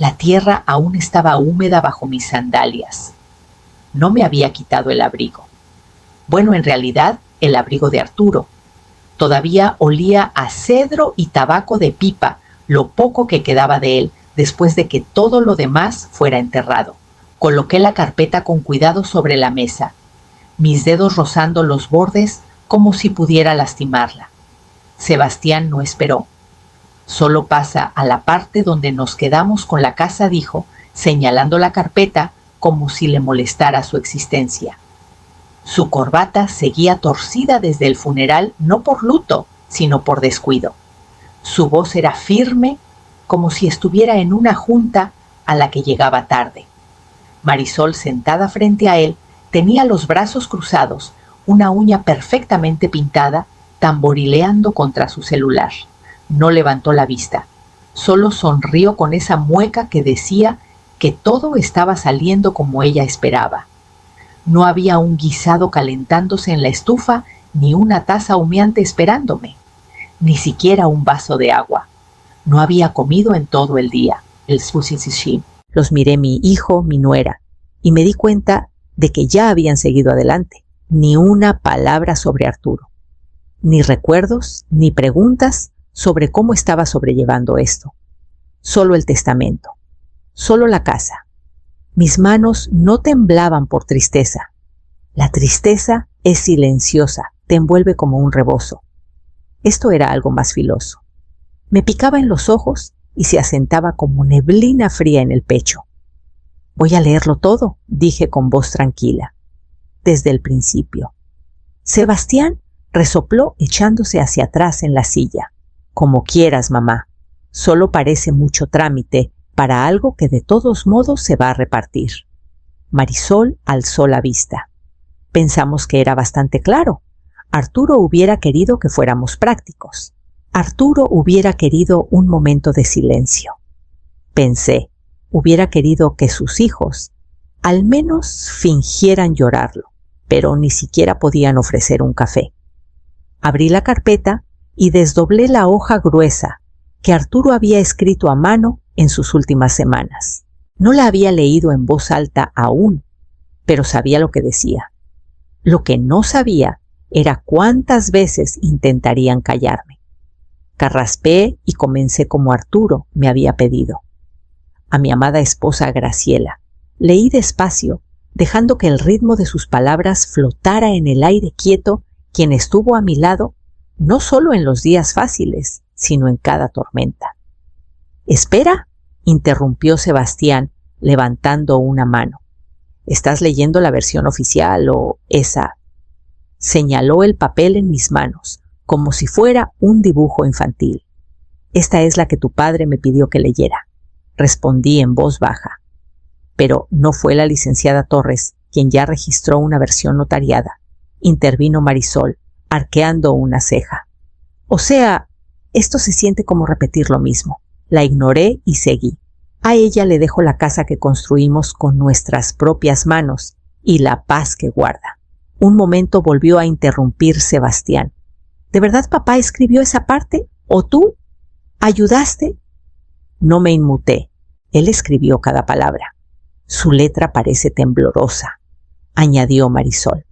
La tierra aún estaba húmeda bajo mis sandalias. No me había quitado el abrigo. Bueno, en realidad, el abrigo de Arturo. Todavía olía a cedro y tabaco de pipa, lo poco que quedaba de él, después de que todo lo demás fuera enterrado. Coloqué la carpeta con cuidado sobre la mesa, mis dedos rozando los bordes como si pudiera lastimarla. Sebastián no esperó. Solo pasa a la parte donde nos quedamos con la casa, dijo, señalando la carpeta como si le molestara su existencia. Su corbata seguía torcida desde el funeral, no por luto, sino por descuido. Su voz era firme, como si estuviera en una junta a la que llegaba tarde. Marisol, sentada frente a él, tenía los brazos cruzados, una uña perfectamente pintada, tamborileando contra su celular. No levantó la vista, solo sonrió con esa mueca que decía que todo estaba saliendo como ella esperaba. No había un guisado calentándose en la estufa, ni una taza humeante esperándome, ni siquiera un vaso de agua. No había comido en todo el día. El sushi. Los miré mi hijo, mi nuera, y me di cuenta de que ya habían seguido adelante. Ni una palabra sobre Arturo. Ni recuerdos, ni preguntas sobre cómo estaba sobrellevando esto. Solo el testamento. Solo la casa. Mis manos no temblaban por tristeza. La tristeza es silenciosa, te envuelve como un rebozo. Esto era algo más filoso. Me picaba en los ojos y se asentaba como neblina fría en el pecho. Voy a leerlo todo, dije con voz tranquila. Desde el principio. Sebastián resopló echándose hacia atrás en la silla. Como quieras, mamá. Solo parece mucho trámite para algo que de todos modos se va a repartir. Marisol alzó la vista. Pensamos que era bastante claro. Arturo hubiera querido que fuéramos prácticos. Arturo hubiera querido un momento de silencio. Pensé, hubiera querido que sus hijos al menos fingieran llorarlo, pero ni siquiera podían ofrecer un café. Abrí la carpeta y desdoblé la hoja gruesa que Arturo había escrito a mano en sus últimas semanas. No la había leído en voz alta aún, pero sabía lo que decía. Lo que no sabía era cuántas veces intentarían callarme. Carraspeé y comencé como Arturo me había pedido. A mi amada esposa Graciela. Leí despacio, dejando que el ritmo de sus palabras flotara en el aire quieto, quien estuvo a mi lado, no solo en los días fáciles, sino en cada tormenta. —Espera —interrumpió Sebastián, levantando una mano—. ¿Estás leyendo la versión oficial o esa? Señaló el papel en mis manos, como si fuera un dibujo infantil. Esta es la que tu padre me pidió que leyera. Respondí en voz baja. Pero no fue la licenciada Torres quien ya registró una versión notariada. Intervino Marisol, arqueando una ceja. O sea, esto se siente como repetir lo mismo. La ignoré y seguí. A ella le dejo la casa que construimos con nuestras propias manos y la paz que guarda. Un momento volvió a interrumpir Sebastián. ¿De verdad papá escribió esa parte? ¿O tú? ¿Ayudaste? No me inmuté. Él escribió cada palabra. Su letra parece temblorosa, añadió Marisol.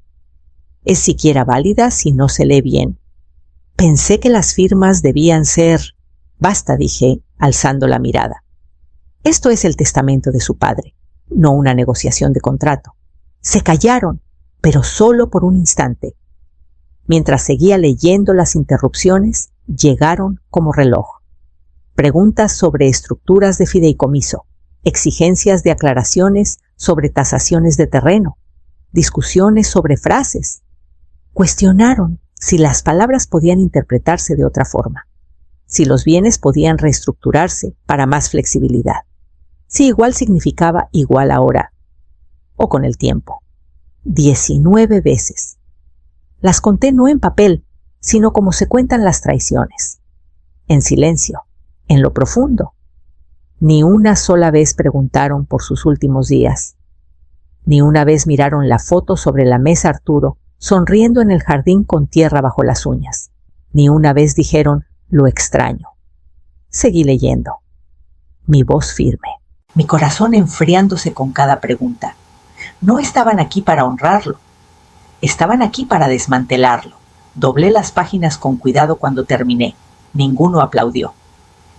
Es siquiera válida si no se lee bien. Pensé que las firmas debían ser... Basta, dije, alzando la mirada. Esto es el testamento de su padre, no una negociación de contrato. Se callaron, pero solo por un instante. Mientras seguía leyendo, las interrupciones llegaron como reloj. Preguntas sobre estructuras de fideicomiso, exigencias de aclaraciones sobre tasaciones de terreno, discusiones sobre frases. Cuestionaron si las palabras podían interpretarse de otra forma, si los bienes podían reestructurarse para más flexibilidad, si igual significaba igual ahora o con el tiempo. 19 veces. Las conté no en papel, sino como se cuentan las traiciones. En silencio, en lo profundo. Ni una sola vez preguntaron por sus últimos días. Ni una vez miraron la foto sobre la mesa Arturo, sonriendo en el jardín con tierra bajo las uñas. Ni una vez dijeron, lo extraño. Seguí leyendo. Mi voz firme. mi corazón enfriándose con cada pregunta. No estaban aquí para honrarlo, estaban aquí para desmantelarlo. Doblé las páginas con cuidado cuando terminé. Ninguno aplaudió.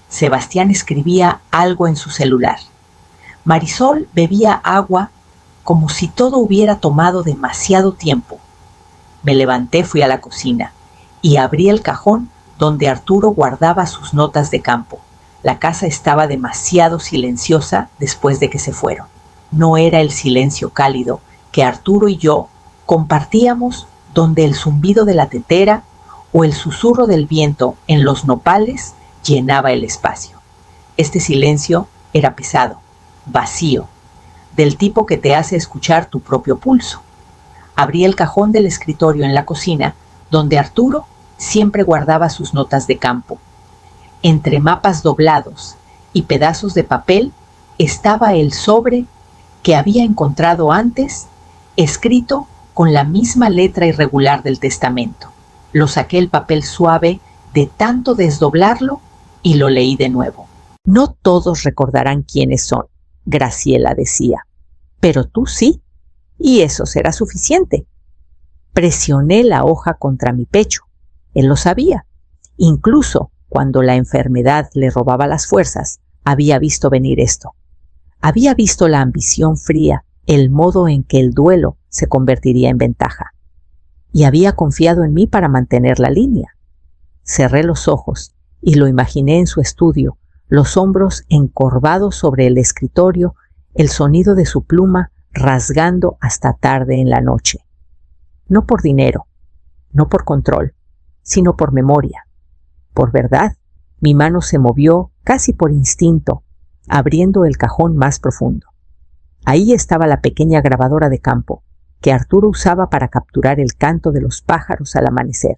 Sebastián escribía algo en su celular. Marisol bebía agua como si todo hubiera tomado demasiado tiempo. Me levanté, fui a la cocina y abrí el cajón donde Arturo guardaba sus notas de campo. La casa estaba demasiado silenciosa después de que se fueron. No era el silencio cálido que Arturo y yo compartíamos, donde el zumbido de la tetera o el susurro del viento en los nopales llenaba el espacio. Este silencio era pesado, vacío, del tipo que te hace escuchar tu propio pulso. Abrí el cajón del escritorio en la cocina, donde Arturo siempre guardaba sus notas de campo. Entre mapas doblados y pedazos de papel estaba el sobre que había encontrado antes, escrito con la misma letra irregular del testamento. Lo saqué el papel suave de tanto desdoblarlo y lo leí de nuevo. No todos recordarán quiénes son, Graciela decía, pero tú sí, y eso será suficiente. Presioné la hoja contra mi pecho. Él lo sabía. Incluso cuando la enfermedad le robaba las fuerzas, había visto venir esto. Había visto la ambición fría, el modo en que el duelo se convertiría en ventaja. Y había confiado en mí para mantener la línea. Cerré los ojos y lo imaginé en su estudio, los hombros encorvados sobre el escritorio, el sonido de su pluma rasgando hasta tarde en la noche. No por dinero, no por control, sino por memoria. Por verdad, mi mano se movió casi por instinto, abriendo el cajón más profundo. Ahí estaba la pequeña grabadora de campo que Arturo usaba para capturar el canto de los pájaros al amanecer.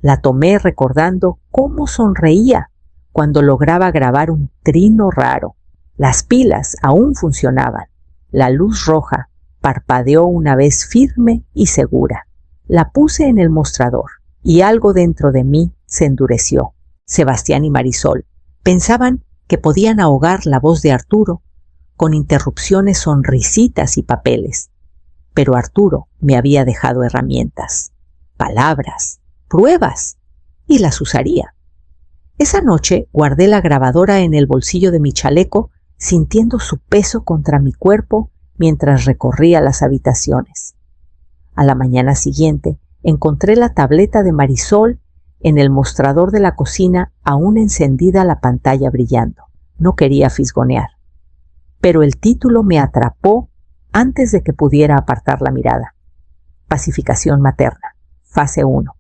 La tomé recordando cómo sonreía cuando lograba grabar un trino raro. Las pilas aún funcionaban. La luz roja parpadeó una vez firme y segura. La puse en el mostrador y algo dentro de mí se endureció. Sebastián y Marisol pensaban que podían ahogar la voz de Arturo con interrupciones, sonrisitas y papeles. Pero Arturo me había dejado herramientas, palabras, pruebas, y las usaría. Esa noche guardé la grabadora en el bolsillo de mi chaleco, sintiendo su peso contra mi cuerpo mientras recorría las habitaciones. A la mañana siguiente encontré la tableta de Marisol en el mostrador de la cocina, aún encendida la pantalla brillando. No quería fisgonear, pero el título me atrapó antes de que pudiera apartar la mirada. Pacificación materna, fase 1.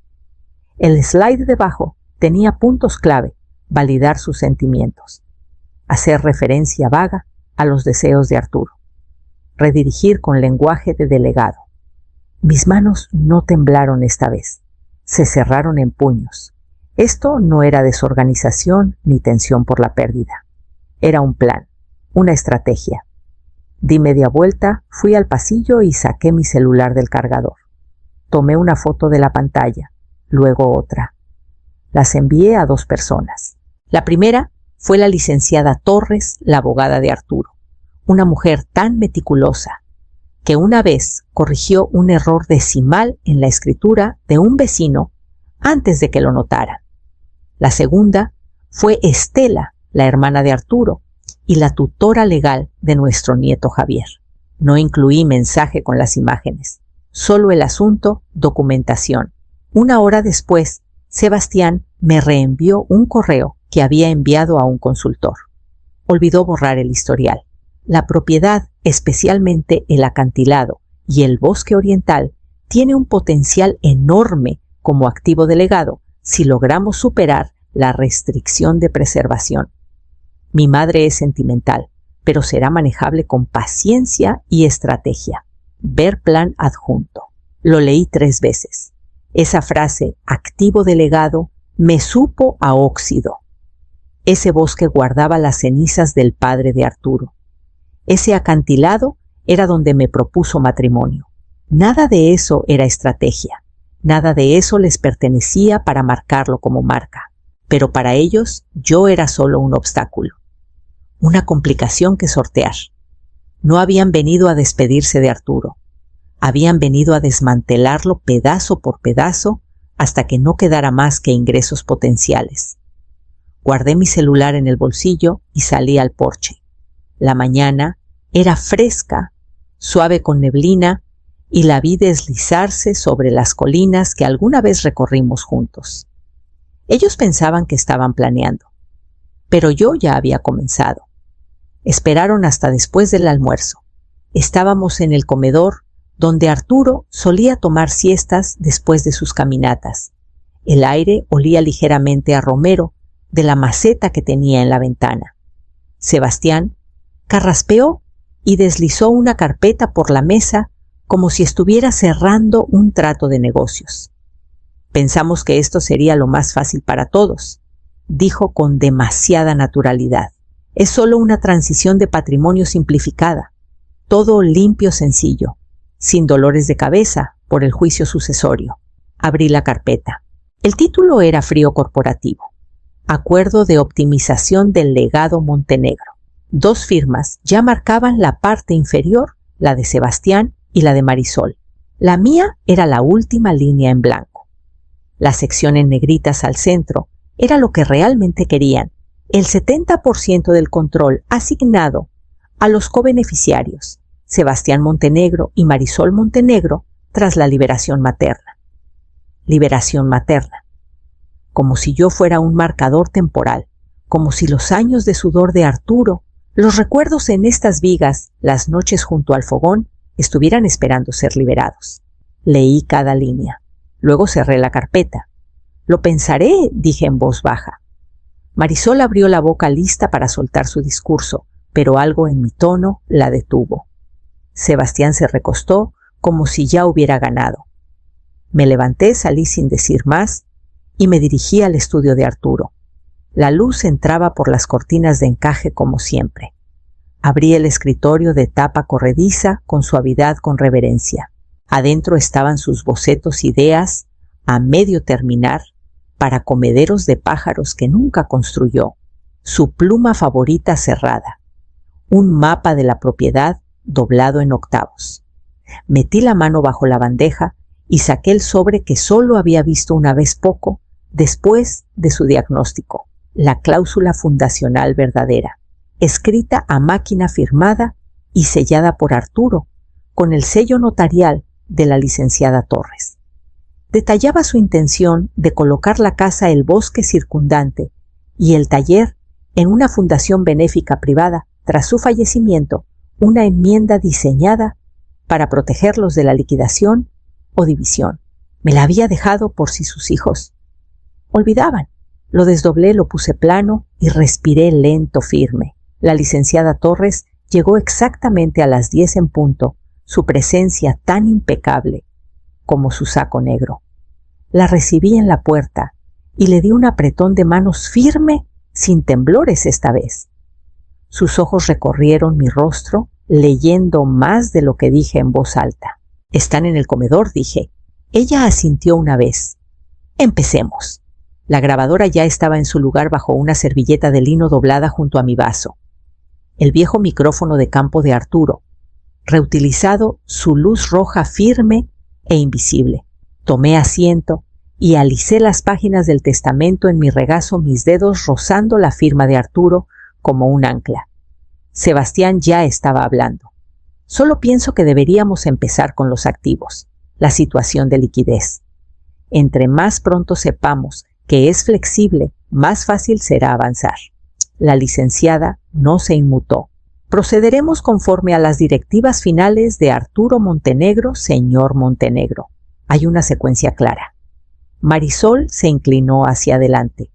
El slide debajo tenía puntos clave: validar sus sentimientos, hacer referencia vaga a los deseos de Arturo, redirigir con lenguaje de delegado. Mis manos no temblaron esta vez, se cerraron en puños. Esto no era desorganización ni tensión por la pérdida. Era un plan, una estrategia. Di media vuelta, fui al pasillo y saqué mi celular del cargador. Tomé una foto de la pantalla, luego otra. Las envié a 2 personas. La primera fue la licenciada Torres, la abogada de Arturo, una mujer tan meticulosa que una vez corrigió un error decimal en la escritura de un vecino antes de que lo notaran. La segunda fue Estela, la hermana de Arturo, y la tutora legal de nuestro nieto Javier. No incluí mensaje con las imágenes, solo el asunto documentación. 1 hora después, Sebastián me reenvió un correo que había enviado a un consultor. Olvidó borrar el historial. La propiedad, especialmente el acantilado y el bosque oriental, tiene un potencial enorme como activo delegado si logramos superar la restricción de preservación. Mi madre es sentimental, pero será manejable con paciencia y estrategia. Ver plan adjunto. Lo leí 3 veces. Esa frase, activo delegado, me supo a óxido. Ese bosque guardaba las cenizas del padre de Arturo. Ese acantilado era donde me propuso matrimonio. Nada de eso era estrategia. Nada de eso les pertenecía para marcarlo como marca. Pero para ellos yo era solo un obstáculo. una complicación que sortear. No habían venido a despedirse de Arturo. Habían venido a desmantelarlo pedazo por pedazo hasta que no quedara más que ingresos potenciales. Guardé mi celular en el bolsillo y salí al porche. La mañana era fresca, suave con neblina, y la vi deslizarse sobre las colinas que alguna vez recorrimos juntos. Ellos pensaban que estaban planeando, pero yo ya había comenzado. Esperaron hasta después del almuerzo. Estábamos en el comedor donde Arturo solía tomar siestas después de sus caminatas. El aire olía ligeramente a romero de la maceta que tenía en la ventana. Sebastián carraspeó y deslizó una carpeta por la mesa como si estuviera cerrando un trato de negocios. Pensamos que esto sería lo más fácil para todos, dijo con demasiada naturalidad. Es solo una transición de patrimonio simplificada, todo limpio, sencillo, sin dolores de cabeza por el juicio sucesorio. Abrí la carpeta. El título era frío corporativo. Acuerdo de optimización del legado Montenegro. 2 firmas ya marcaban la parte inferior, la de Sebastián y la de Marisol. La mía era la última línea en blanco. La sección en negritas al centro era lo que realmente querían, el 70% del control asignado a los cobeneficiarios, Sebastián Montenegro y Marisol Montenegro, tras la liberación materna. Liberación materna. Como si yo fuera un marcador temporal, como si los años de sudor de Arturo, los recuerdos en estas vigas, las noches junto al fogón, estuvieran esperando ser liberados. Leí cada línea. Luego cerré la carpeta. Lo pensaré, dije en voz baja. Marisol abrió la boca lista para soltar su discurso, pero algo en mi tono la detuvo. Sebastián se recostó como si ya hubiera ganado. Me levanté, salí sin decir más y me dirigí al estudio de Arturo. La luz entraba por las cortinas de encaje como siempre. Abrí el escritorio de tapa corrediza con suavidad, con reverencia. Adentro estaban sus bocetos, ideas, a medio terminar, para comederos de pájaros que nunca construyó, su pluma favorita cerrada, un mapa de la propiedad doblado en octavos. Metí la mano bajo la bandeja y saqué el sobre que solo había visto una vez poco después de su diagnóstico, la cláusula fundacional verdadera, escrita a máquina, firmada y sellada por Arturo, con el sello notarial de la licenciada Torres. Detallaba su intención de colocar la casa, el bosque circundante y el taller en una fundación benéfica privada tras su fallecimiento, una enmienda diseñada para protegerlos de la liquidación o división. Me la había dejado por si sus hijos olvidaban. Lo desdoblé, lo puse plano y respiré lento, firme. La licenciada Torres llegó exactamente a las 10 en punto, su presencia tan impecable como su saco negro. La recibí en la puerta y le di un apretón de manos firme, sin temblores esta vez. Sus ojos recorrieron mi rostro, leyendo más de lo que dije en voz alta. «Están en el comedor», dije. Ella asintió una vez. «Empecemos». La grabadora ya estaba en su lugar bajo una servilleta de lino doblada junto a mi vaso. El viejo micrófono de campo de Arturo, reutilizado, su luz roja firme e invisible. Tomé asiento y alicé las páginas del testamento en mi regazo, mis dedos rozando la firma de Arturo como un ancla. Sebastián ya estaba hablando. Solo pienso que deberíamos empezar con los activos, la situación de liquidez. Entre más pronto sepamos que es flexible, más fácil será avanzar. La licenciada no se inmutó. Procederemos conforme a las directivas finales de Arturo Montenegro, señor Montenegro. Hay una secuencia clara. Marisol se inclinó hacia adelante.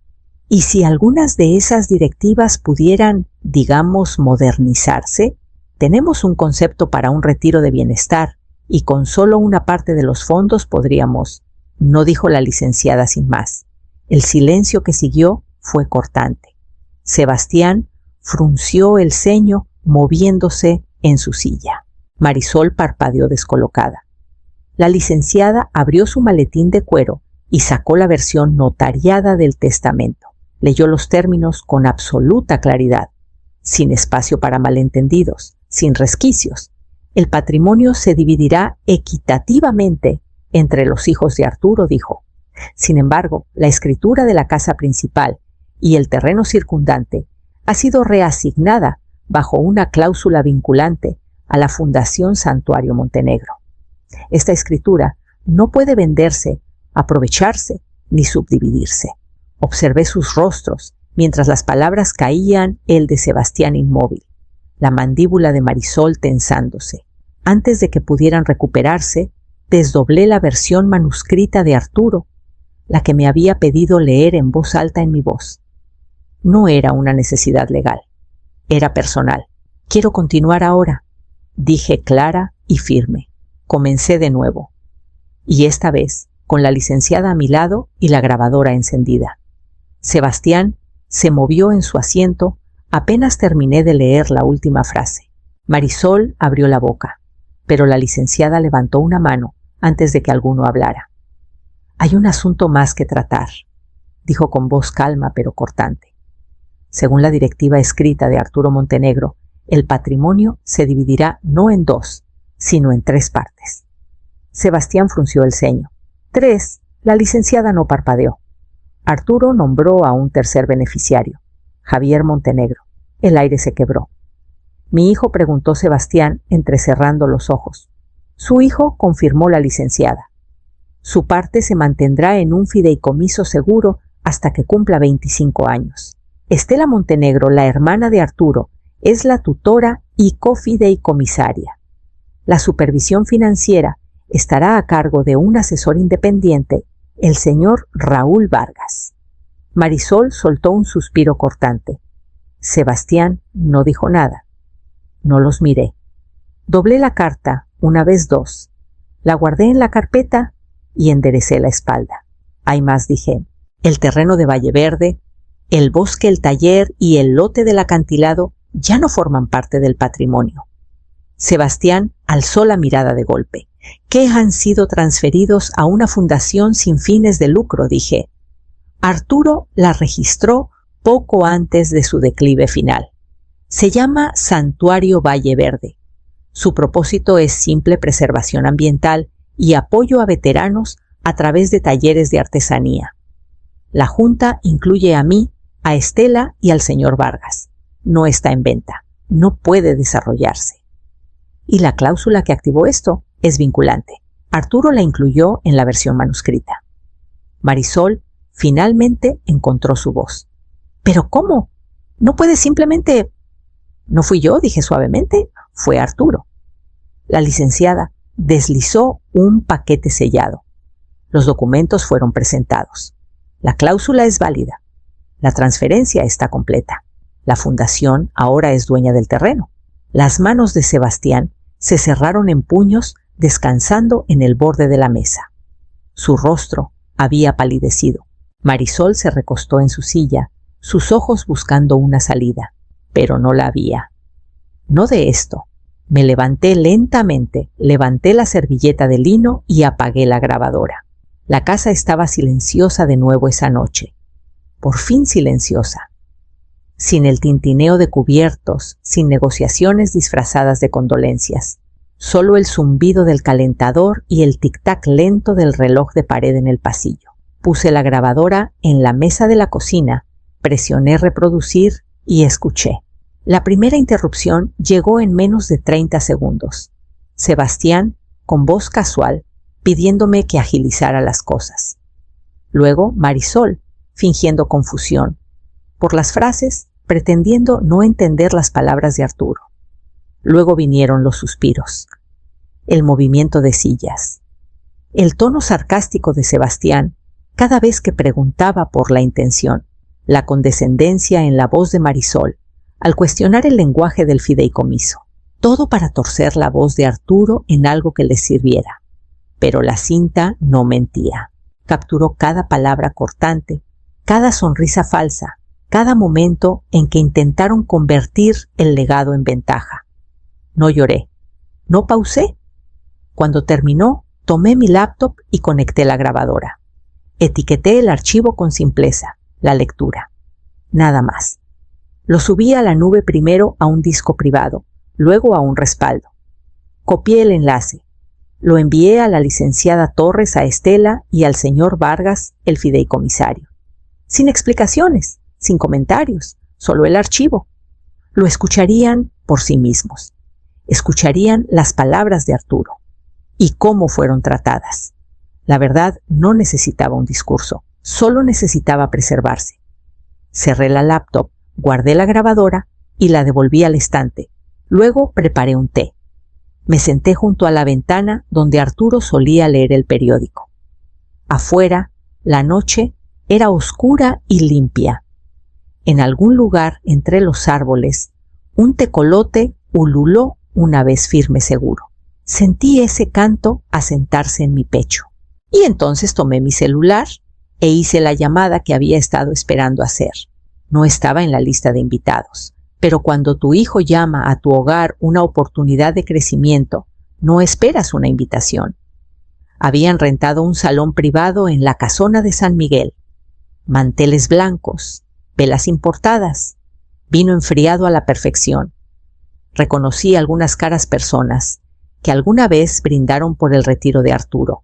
¿Y si algunas de esas directivas pudieran, digamos, modernizarse? Tenemos un concepto para un retiro de bienestar y con solo una parte de los fondos podríamos, no dijo la licenciada sin más. El silencio que siguió fue cortante. Sebastián frunció el ceño moviéndose en su silla. Marisol parpadeó descolocada. La licenciada abrió su maletín de cuero y sacó la versión notariada del testamento. Leyó los términos con absoluta claridad. sin espacio para malentendidos, sin resquicios. El patrimonio se dividirá equitativamente entre los hijos de Arturo, dijo. Sin embargo, la escritura de la casa principal y el terreno circundante ha sido reasignada bajo una cláusula vinculante a la Fundación Santuario Montenegro. Esta escritura no puede venderse, aprovecharse ni subdividirse. Observé sus rostros mientras las palabras caían, el de Sebastián inmóvil, la mandíbula de Marisol tensándose. Antes de que pudieran recuperarse, desdoblé la versión manuscrita de Arturo, la que me había pedido leer en voz alta en mi voz. No era una necesidad legal, era personal. Quiero continuar ahora, dije clara y firme. Comencé de nuevo, y esta vez con la licenciada a mi lado y la grabadora encendida. Sebastián se movió en su asiento apenas terminé de leer la última frase. Marisol abrió la boca, pero la licenciada levantó una mano antes de que alguno hablara. «Hay un asunto más que tratar», dijo con voz calma pero cortante. Según la directiva escrita de Arturo Montenegro, el patrimonio se dividirá no en 2, sino en 3 partes. Sebastián frunció el ceño. 3, la licenciada no parpadeó. Arturo nombró a un tercer beneficiario, Javier Montenegro. El aire se quebró. Mi hijo, preguntó Sebastián, entrecerrando los ojos. Su hijo, confirmó la licenciada. Su parte se mantendrá en un fideicomiso seguro hasta que cumpla 25 años. Estela Montenegro, la hermana de Arturo, es la tutora y cofideicomisaria. La supervisión financiera estará a cargo de un asesor independiente, el señor Raúl Vargas. Marisol soltó un suspiro cortante. Sebastián no dijo nada. No los miré. Doblé la carta, una vez 2. La guardé en la carpeta y enderecé la espalda. Hay más, dije. El terreno de Valle Verde, el bosque, el taller y el lote del acantilado ya no forman parte del patrimonio. Sebastián alzó la mirada de golpe. ¿Qué han sido transferidos a una fundación sin fines de lucro?, dije. Arturo la registró poco antes de su declive final. Se llama Santuario Valle Verde. Su propósito es simple preservación ambiental y apoyo a veteranos a través de talleres de artesanía. La Junta incluye a mí, a Estela y al señor Vargas. No está en venta, no puede desarrollarse. Y la cláusula que activó esto es vinculante. Arturo la incluyó en la versión manuscrita. Marisol finalmente encontró su voz. ¿Pero cómo? ¿No puede simplemente...? No fui yo, dije suavemente, fue Arturo. La licenciada deslizó un paquete sellado. Los documentos fueron presentados. La cláusula es válida. La transferencia está completa. La fundación ahora es dueña del terreno. Las manos de Sebastián se cerraron en puños, descansando en el borde de la mesa. Su rostro había palidecido. Marisol se recostó en su silla, sus ojos buscando una salida, pero no la había. No de esto. Me levanté lentamente, levanté la servilleta de lino y apagué la grabadora. La casa estaba silenciosa de nuevo esa noche. Por fin silenciosa. Sin el tintineo de cubiertos, sin negociaciones disfrazadas de condolencias. Solo el zumbido del calentador y el tic-tac lento del reloj de pared en el pasillo. Puse la grabadora en la mesa de la cocina, presioné reproducir y escuché. La primera interrupción llegó en menos de 30 segundos. Sebastián, con voz casual, pidiéndome que agilizara las cosas. Luego Marisol, fingiendo confusión. Por las frases, pretendiendo no entender las palabras de Arturo. Luego vinieron los suspiros, el movimiento de sillas, el tono sarcástico de Sebastián cada vez que preguntaba por la intención, la condescendencia en la voz de Marisol al cuestionar el lenguaje del fideicomiso. Todo para torcer la voz de Arturo en algo que les sirviera. Pero la cinta no mentía. Capturó cada palabra cortante, cada sonrisa falsa, cada momento en que intentaron convertir el legado en ventaja. No lloré, no pausé. Cuando terminó, tomé mi laptop y conecté la grabadora. Etiqueté el archivo con simpleza, la lectura. Nada más. Lo subí a la nube primero a un disco privado, luego a un respaldo. Copié el enlace. Lo envié a la licenciada Torres, a Estela y al señor Vargas, el fideicomisario. Sin explicaciones, sin comentarios, solo el archivo. Lo escucharían por sí mismos. Escucharían las palabras de Arturo y cómo fueron tratadas. La verdad no necesitaba un discurso, solo necesitaba preservarse. Cerré la laptop, guardé la grabadora y la devolví al estante. Luego preparé un té. Me senté junto a la ventana donde Arturo solía leer el periódico. Afuera, la noche era oscura y limpia. En algún lugar entre los árboles, un tecolote ululó una vez firme seguro. Sentí ese canto asentarse en mi pecho. Y entonces tomé mi celular e hice la llamada que había estado esperando hacer. No estaba en la lista de invitados, pero cuando tu hijo llama a tu hogar una oportunidad de crecimiento, no esperas una invitación. Habían rentado un salón privado en la casona de San Miguel. Manteles blancos, velas importadas, vino enfriado a la perfección. Reconocí algunas caras personas que alguna vez brindaron por el retiro de Arturo.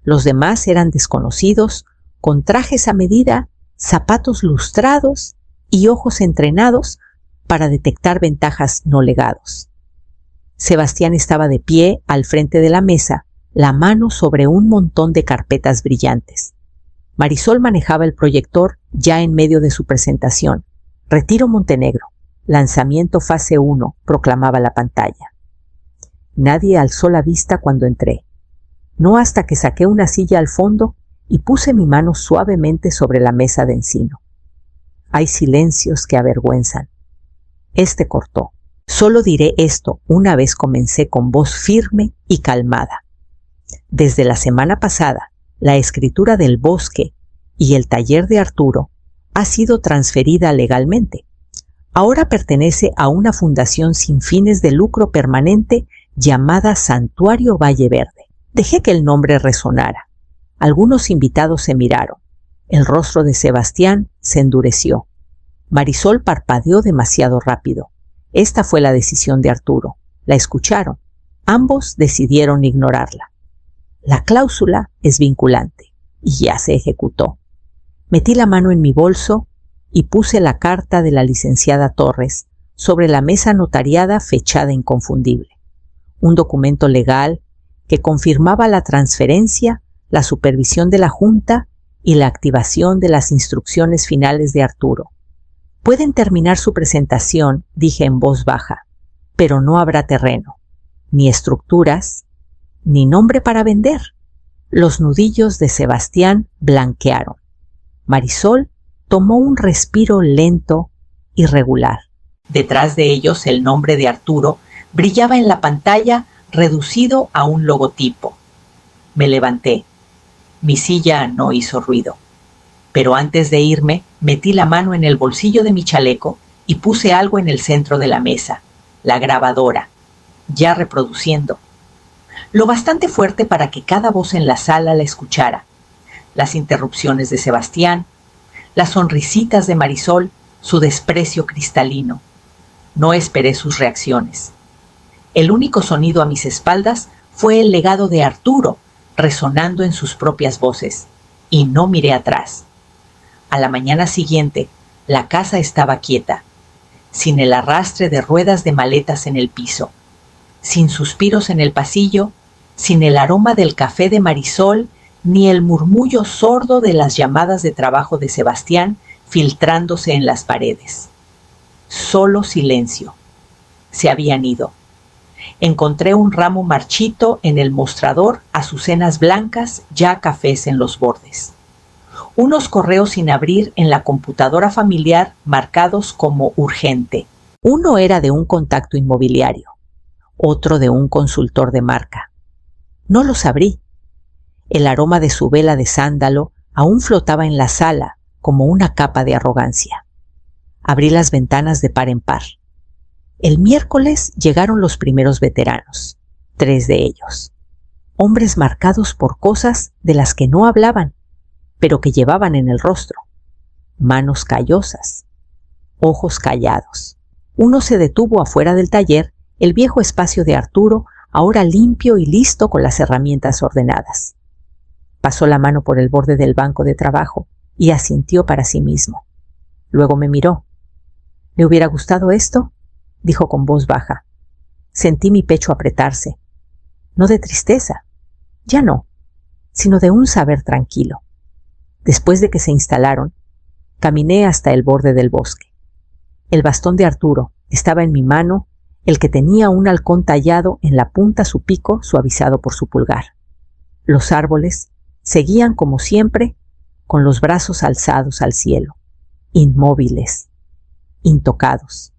Los demás eran desconocidos, con trajes a medida, zapatos lustrados y ojos entrenados para detectar ventajas no legados. Sebastián estaba de pie al frente de la mesa, la mano sobre un montón de carpetas brillantes. Marisol manejaba el proyector ya en medio de su presentación. Retiro Montenegro, lanzamiento fase 1, proclamaba la pantalla. Nadie alzó la vista cuando entré. No hasta que saqué una silla al fondo y puse mi mano suavemente sobre la mesa de encino. Hay silencios que avergüenzan. Este cortó. Solo diré esto una vez comencé con voz firme y calmada. Desde la semana pasada, la escritura del Bosque y el taller de Arturo ha sido transferida legalmente. Ahora pertenece a una fundación sin fines de lucro permanente llamada Santuario Valle Verde. Dejé que el nombre resonara. Algunos invitados se miraron. El rostro de Sebastián se endureció. Marisol parpadeó demasiado rápido. Esta fue la decisión de Arturo. La escucharon. Ambos decidieron ignorarla. La cláusula es vinculante y ya se ejecutó. Metí la mano en mi bolso y puse la carta de la licenciada Torres sobre la mesa notariada fechada inconfundible. Un documento legal que confirmaba la transferencia, la supervisión de la Junta y la activación de las instrucciones finales de Arturo. Pueden terminar su presentación, dije en voz baja, pero no habrá terreno, ni estructuras, ni nombre para vender. Los nudillos de Sebastián blanquearon. Marisol tomó un respiro lento y regular. Detrás de ellos el nombre de Arturo brillaba en la pantalla reducido a un logotipo. Me levanté. Mi silla no hizo ruido. Pero antes de irme, metí la mano en el bolsillo de mi chaleco y puse algo en el centro de la mesa, la grabadora, ya reproduciendo. Lo bastante fuerte para que cada voz en la sala la escuchara. Las interrupciones de Sebastián, las sonrisitas de Marisol, su desprecio cristalino. No esperé sus reacciones. El único sonido a mis espaldas fue el legado de Arturo, resonando en sus propias voces, y no miré atrás. A la mañana siguiente, la casa estaba quieta, sin el arrastre de ruedas de maletas en el piso, sin suspiros en el pasillo, sin el aroma del café de Marisol, ni el murmullo sordo de las llamadas de trabajo de Sebastián filtrándose en las paredes. Solo silencio. Se habían ido. Encontré un ramo marchito en el mostrador, azucenas blancas, ya cafés en los bordes. Unos correos sin abrir en la computadora familiar marcados como urgente. Uno era de un contacto inmobiliario, otro de un consultor de marca. No los abrí. El aroma de su vela de sándalo aún flotaba en la sala como una capa de arrogancia. Abrí las ventanas de par en par. El miércoles llegaron los primeros veteranos, 3 de ellos. Hombres marcados por cosas de las que no hablaban, pero que llevaban en el rostro. Manos callosas. ojos callados. Uno se detuvo afuera del taller, el viejo espacio de Arturo, ahora limpio y listo con las herramientas ordenadas. Pasó la mano por el borde del banco de trabajo y asintió para sí mismo. Luego me miró. ¿Le hubiera gustado esto?, dijo con voz baja. Sentí mi pecho apretarse. No de tristeza, ya no, sino de un saber tranquilo. Después de que se instalaron, caminé hasta el borde del bosque. El bastón de Arturo estaba en mi mano, el que tenía un halcón tallado en la punta su pico suavizado por su pulgar. Los árboles seguían como siempre, con los brazos alzados al cielo, inmóviles, intocados,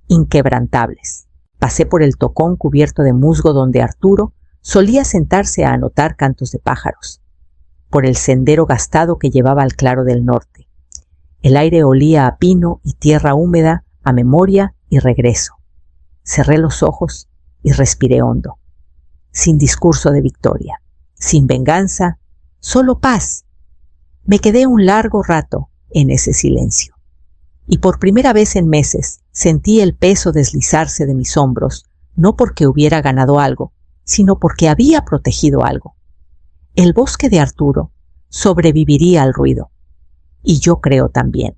inquebrantables. Pasé por el tocón cubierto de musgo donde Arturo solía sentarse a anotar cantos de pájaros, por el sendero gastado que llevaba al claro del norte. El aire olía a pino y tierra húmeda, a memoria y regreso. Cerré los ojos y respiré hondo. Sin discurso de victoria, sin venganza, solo paz. Me quedé un largo rato en ese silencio. Y por primera vez en meses sentí el peso deslizarse de mis hombros, no porque hubiera ganado algo, sino porque había protegido algo. El bosque de Arturo sobreviviría al ruido. Y yo creo también.